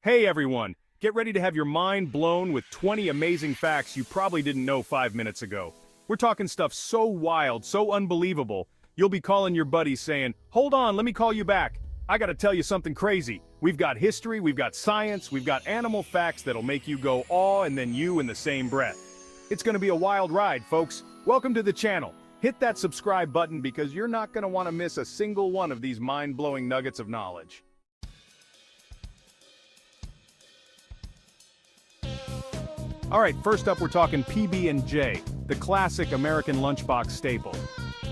Hey everyone, get ready to have your mind blown with 20 amazing facts you probably didn't know 5 minutes ago. We're talking stuff so wild, so unbelievable, you'll be calling your buddies saying, "Hold on, let me call you back. I gotta tell you something crazy." We've got history, we've got science, we've got animal facts that'll make you go aw and then you in the same breath. It's gonna be a wild ride, folks. Welcome to the channel. Hit that subscribe button because you're not gonna want to miss a single one of these mind-blowing nuggets of knowledge. Alright, first up we're talking PB&J, the classic American lunchbox staple.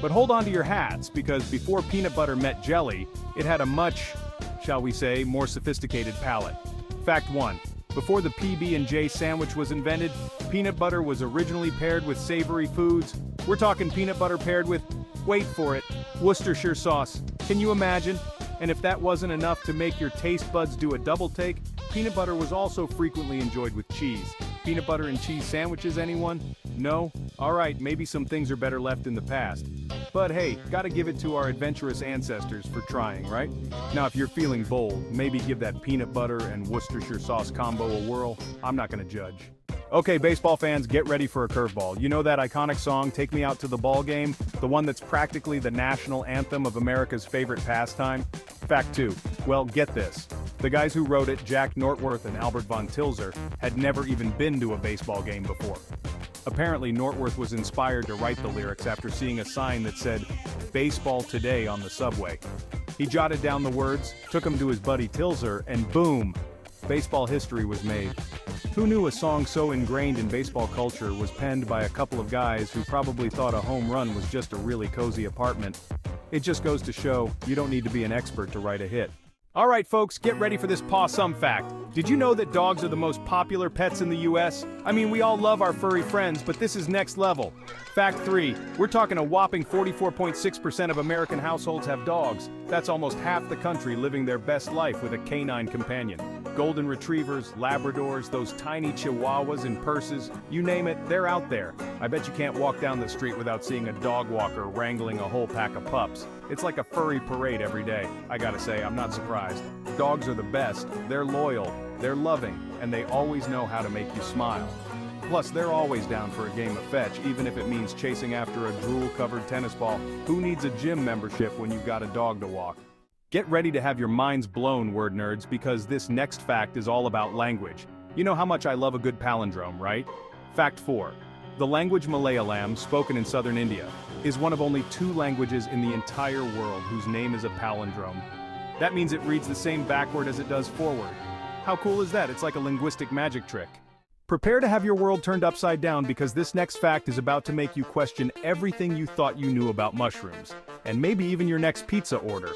But hold on to your hats, because before peanut butter met jelly, it had a much, shall we say, more sophisticated palate. Fact 1. Before the PB&J sandwich was invented, peanut butter was originally paired with savory foods. We're talking peanut butter paired with, wait for it, Worcestershire sauce. Can you imagine? And if that wasn't enough to make your taste buds do a double take, peanut butter was also frequently enjoyed with cheese. Peanut butter and cheese sandwiches, anyone? No? Alright, maybe some things are better left in the past. But hey, gotta give it to our adventurous ancestors for trying, right? Now if you're feeling bold, maybe give that peanut butter and Worcestershire sauce combo a whirl. I'm not gonna judge. Okay, baseball fans, get ready for a curveball. You know that iconic song, "Take Me Out to the Ball Game"? The one that's practically the national anthem of America's favorite pastime? Fact 2. Well, get this. The guys who wrote it, Jack Nortworth and Albert von Tilzer, had never even been to a baseball game before. Apparently, Nortworth was inspired to write the lyrics after seeing a sign that said, "Baseball Today" on the subway. He jotted down the words, took them to his buddy Tilzer, and boom! Baseball history was made. Who knew a song so ingrained in baseball culture was penned by a couple of guys who probably thought a home run was just a really cozy apartment? It just goes to show, you don't need to be an expert to write a hit. Alright folks, get ready for this pawsome fact. Did you know that dogs are the most popular pets in the US? I mean, we all love our furry friends, but this is next level. Fact 3. We're talking a whopping 44.6% of American households have dogs. That's almost half the country living their best life with a canine companion. Golden retrievers, Labradors, those tiny Chihuahuas and purses, you name it, they're out there. I bet you can't walk down the street without seeing a dog walker wrangling a whole pack of pups. It's like a furry parade every day. I gotta say, I'm not surprised. Dogs are the best, they're loyal, they're loving, and they always know how to make you smile. Plus, they're always down for a game of fetch, even if it means chasing after a drool-covered tennis ball. Who needs a gym membership when you've got a dog to walk? Get ready to have your minds blown, word nerds, because this next fact is all about language. You know how much I love a good palindrome, right? Fact 4. The language Malayalam, spoken in southern India, is one of only 2 languages in the entire world whose name is a palindrome. That means it reads the same backward as it does forward. How cool is that? It's like a linguistic magic trick. Prepare to have your world turned upside down because this next fact is about to make you question everything you thought you knew about mushrooms, and maybe even your next pizza order.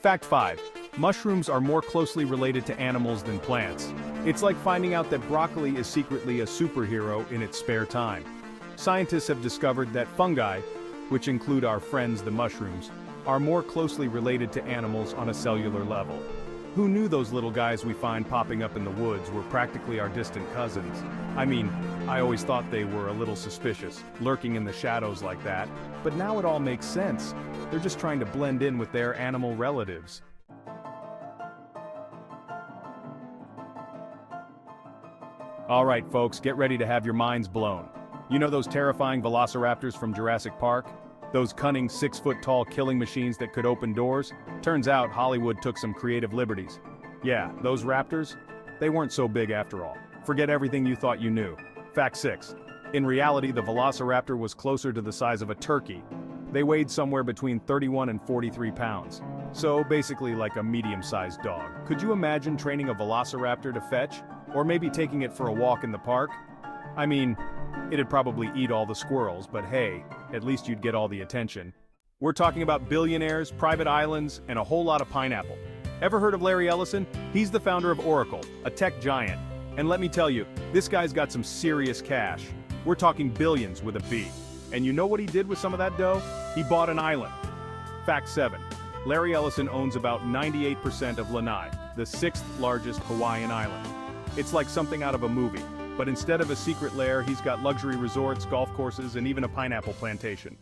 Fact 5. Mushrooms are more closely related to animals than plants. It's like finding out that broccoli is secretly a superhero in its spare time. Scientists have discovered that fungi, which include our friends the mushrooms, are more closely related to animals on a cellular level. Who knew those little guys we find popping up in the woods were practically our distant cousins? I mean, I always thought they were a little suspicious, lurking in the shadows like that, but now it all makes sense. They're just trying to blend in with their animal relatives. Alright folks, get ready to have your minds blown. You know those terrifying velociraptors from Jurassic Park? Those cunning 6-foot-tall killing machines that could open doors? Turns out Hollywood took some creative liberties. Yeah, those raptors? They weren't so big after all. Forget everything you thought you knew. Fact 6. In reality, the velociraptor was closer to the size of a turkey. They weighed somewhere between 31 and 43 pounds. So basically like a medium-sized dog. Could you imagine training a velociraptor to fetch? Or maybe taking it for a walk in the park? I mean, it'd probably eat all the squirrels, but hey, at least you'd get all the attention. We're talking about billionaires, private islands, and a whole lot of pineapple. Ever heard of Larry Ellison? He's the founder of Oracle, a tech giant. And let me tell you, this guy's got some serious cash. We're talking billions with a B. And you know what he did with some of that dough? He bought an island. Fact 7. Larry Ellison owns about 98% of Lanai, the 6th largest Hawaiian island. It's like something out of a movie, but instead of a secret lair, he's got luxury resorts, golf courses, and even a pineapple plantation.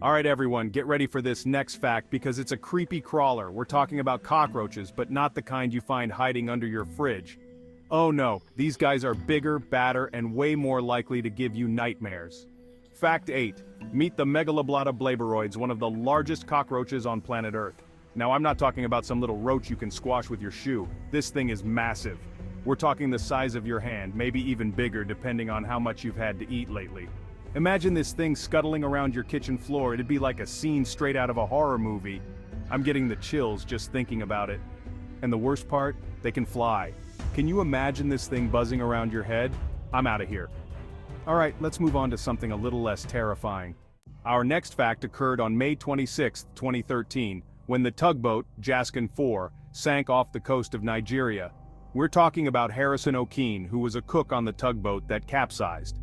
Alright everyone, get ready for this next fact because it's a creepy crawler. We're talking about cockroaches, but not the kind you find hiding under your fridge. Oh no, these guys are bigger, badder, and way more likely to give you nightmares. Fact 8. Meet the Megaloblatta blaberoids, one of the largest cockroaches on planet Earth. Now I'm not talking about some little roach you can squash with your shoe. This thing is massive. We're talking the size of your hand, maybe even bigger depending on how much you've had to eat lately. Imagine this thing scuttling around your kitchen floor. It'd be like a scene straight out of a horror movie. I'm getting the chills just thinking about it. And the worst part? They can fly. Can you imagine this thing buzzing around your head? I'm out of here. Alright, let's move on to something a little less terrifying. Our next fact occurred on May 26, 2013, when the tugboat, Jaskin 4, sank off the coast of Nigeria. We're talking about Harrison O'Keene, who was a cook on the tugboat that capsized.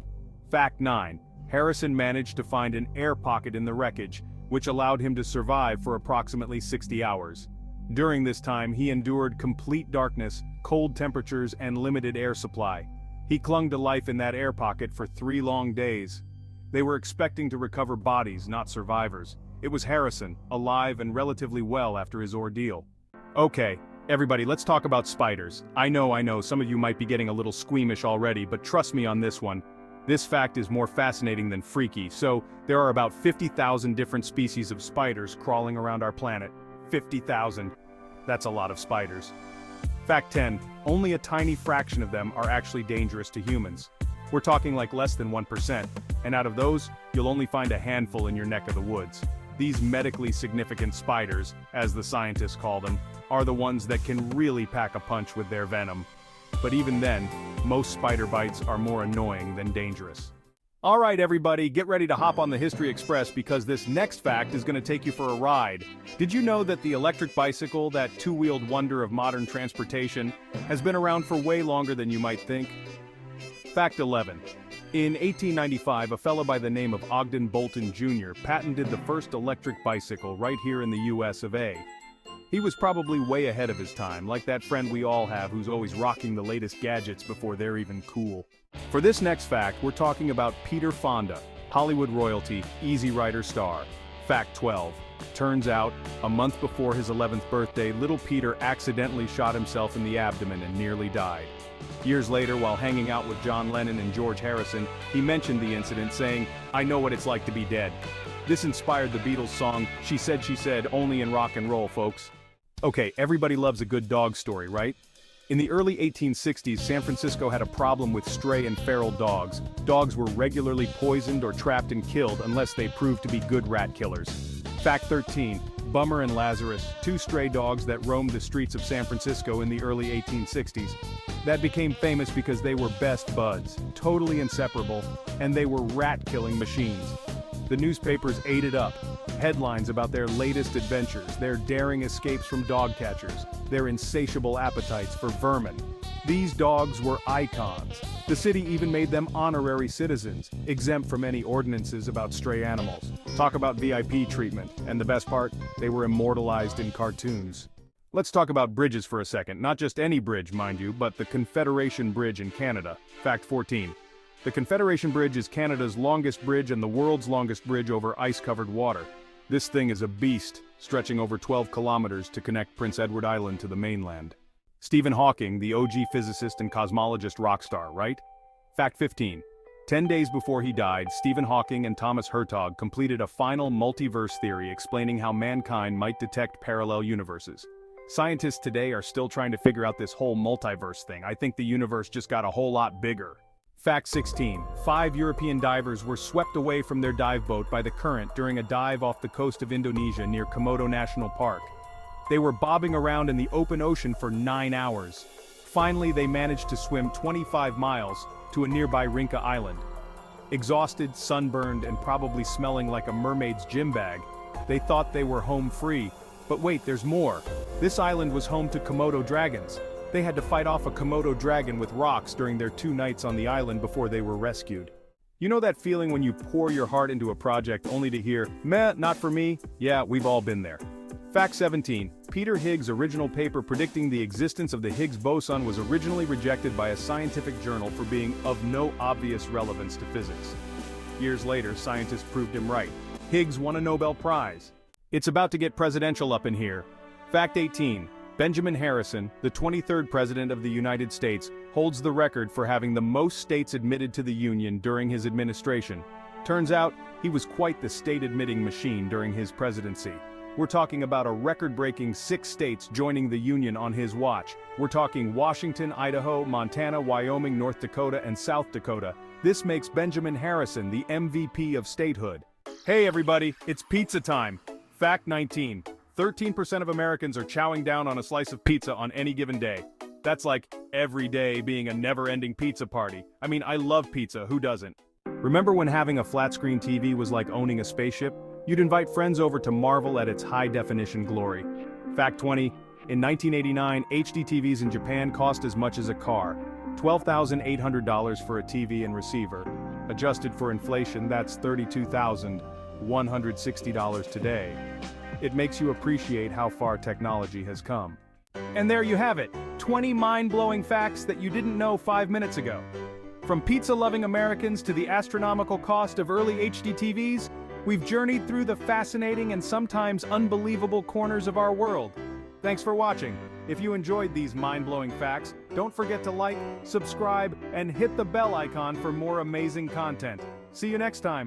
Fact 9. Harrison managed to find an air pocket in the wreckage, which allowed him to survive for approximately 60 hours. During this time, he endured complete darkness, cold temperatures, and limited air supply. He clung to life in that air pocket for 3 long days. They were expecting to recover bodies, not survivors. It was Harrison, alive and relatively well after his ordeal. Okay, everybody, let's talk about spiders. I know, some of you might be getting a little squeamish already, but trust me on this one. This fact is more fascinating than freaky. So, there are about 50,000 different species of spiders crawling around our planet. 50,000. That's a lot of spiders. Fact 10. Only a tiny fraction of them are actually dangerous to humans. We're talking like less than 1%, and out of those, you'll only find a handful in your neck of the woods. These medically significant spiders, as the scientists call them, are the ones that can really pack a punch with their venom. But even then, most spider bites are more annoying than dangerous. Alright everybody, get ready to hop on the History Express because this next fact is going to take you for a ride. Did you know that the electric bicycle, that two-wheeled wonder of modern transportation, has been around for way longer than you might think? Fact 11. In 1895, a fellow by the name of Ogden Bolton Jr. patented the first electric bicycle right here in the US of A. He was probably way ahead of his time, like that friend we all have who's always rocking the latest gadgets before they're even cool. For this next fact, we're talking about Peter Fonda, Hollywood royalty, Easy Rider star. Fact 12. Turns out, a month before his 11th birthday, little Peter accidentally shot himself in the abdomen and nearly died. Years later, while hanging out with John Lennon and George Harrison, he mentioned the incident, saying, "I know what it's like to be dead." This inspired the Beatles' song, She Said, only in rock and roll, folks. Okay, everybody loves a good dog story, right? In the early 1860s, San Francisco had a problem with stray and feral dogs. Dogs were regularly poisoned or trapped and killed unless they proved to be good rat killers. Fact 13. Bummer and Lazarus, 2 stray dogs that roamed the streets of San Francisco in the early 1860s. That became famous because they were best buds, totally inseparable, and they were rat-killing machines. The newspapers ate it up. Headlines about their latest adventures, their daring escapes from dog catchers, their insatiable appetites for vermin. These dogs were icons. The city even made them honorary citizens, exempt from any ordinances about stray animals. Talk about VIP treatment, and the best part, they were immortalized in cartoons. Let's talk about bridges for a second, not just any bridge, mind you, but the Confederation Bridge in Canada. Fact 14. The Confederation Bridge is Canada's longest bridge and the world's longest bridge over ice-covered water. This thing is a beast, stretching over 12 kilometers to connect Prince Edward Island to the mainland. Stephen Hawking, the OG physicist and cosmologist rock star, right? Fact 15. 10 days before he died, Stephen Hawking and Thomas Hertog completed a final multiverse theory explaining how mankind might detect parallel universes. Scientists today are still trying to figure out this whole multiverse thing. I think the universe just got a whole lot bigger. Fact 16. 5 European divers were swept away from their dive boat by the current during a dive off the coast of Indonesia near Komodo National Park. They were bobbing around in the open ocean for 9 hours. Finally, they managed to swim 25 miles to a nearby Rinca Island. Exhausted, sunburned, and probably smelling like a mermaid's gym bag, they thought they were home free. But wait, there's more. This island was home to Komodo dragons. They had to fight off a Komodo dragon with rocks during their 2 nights on the island before they were rescued. You know that feeling when you pour your heart into a project only to hear, "Meh, not for me"? Yeah, we've all been there. Fact 17. Peter Higgs' original paper predicting the existence of the Higgs boson was originally rejected by a scientific journal for being of no obvious relevance to physics. Years later, scientists proved him right. Higgs won a Nobel Prize. It's about to get presidential up in here. Fact 18. Benjamin Harrison, the 23rd President of the United States, holds the record for having the most states admitted to the Union during his administration. Turns out, he was quite the state-admitting machine during his presidency. We're talking about a record-breaking 6 states joining the Union on his watch. We're talking Washington, Idaho, Montana, Wyoming, North Dakota, and South Dakota. This makes Benjamin Harrison the MVP of statehood. Hey everybody, it's pizza time. Fact 19. 13% of Americans are chowing down on a slice of pizza on any given day. That's like every day being a never-ending pizza party. I mean, I love pizza, who doesn't? Remember when having a flat-screen TV was like owning a spaceship? You'd invite friends over to marvel at its high-definition glory. Fact 20. In 1989, HD TVs in Japan cost as much as a car. $12,800 for a TV and receiver. Adjusted for inflation, that's $32,160 today. It makes you appreciate how far technology has come. And there you have it, 20 mind-blowing facts that you didn't know 5 minutes ago. From pizza-loving Americans to the astronomical cost of early HD TVs, we've journeyed through the fascinating and sometimes unbelievable corners of our world. Thanks for watching. If you enjoyed these mind-blowing facts, don't forget to like, subscribe, and hit the bell icon for more amazing content. See you next time.